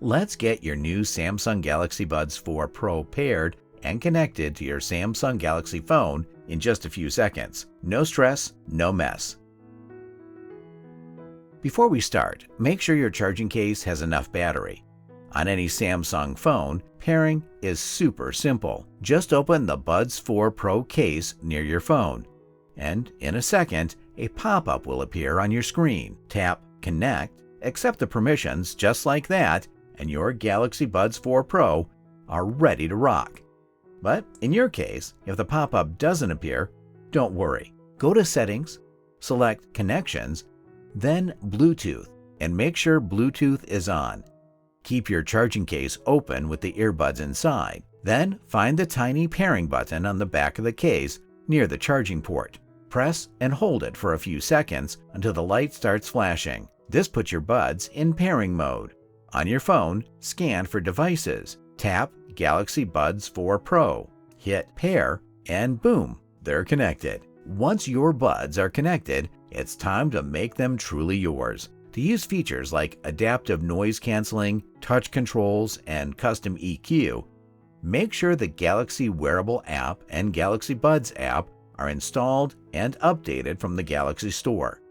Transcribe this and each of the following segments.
Let's get your new Samsung Galaxy Buds 4 Pro paired and connected to your Samsung Galaxy phone in just a few seconds. No stress, no mess. Before we start, make sure your charging case has enough battery. On any Samsung phone, pairing is super simple. Just open the Buds 4 Pro case near your phone, and in a second, a pop-up will appear on your screen. Tap Connect, accept the permissions just like that, and your Galaxy Buds 4 Pro are ready to rock. But in your case, if the pop-up doesn't appear, don't worry. Go to Settings, select Connections, then Bluetooth, and make sure Bluetooth is on. Keep your charging case open with the earbuds inside. Then find the tiny pairing button on the back of the case near the charging port. Press and hold it for a few seconds until the light starts flashing. This puts your buds in pairing mode. On your phone, scan for devices. Tap Galaxy Buds 4 Pro, hit Pair, and boom, they're connected. Once your buds are connected, it's time to make them truly yours. To use features like adaptive noise canceling, touch controls, and custom EQ, make sure the Galaxy Wearable app and Galaxy Buds app are installed and updated from the Galaxy Store.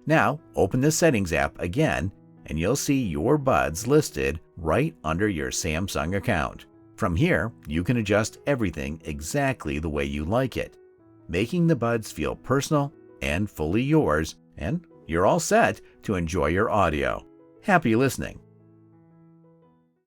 Now, open the Settings app again, and you'll see your buds listed right under your Samsung account. From here, you can adjust everything exactly the way you like it, making the buds feel personal and fully yours, and you're all set to enjoy your audio. Happy listening!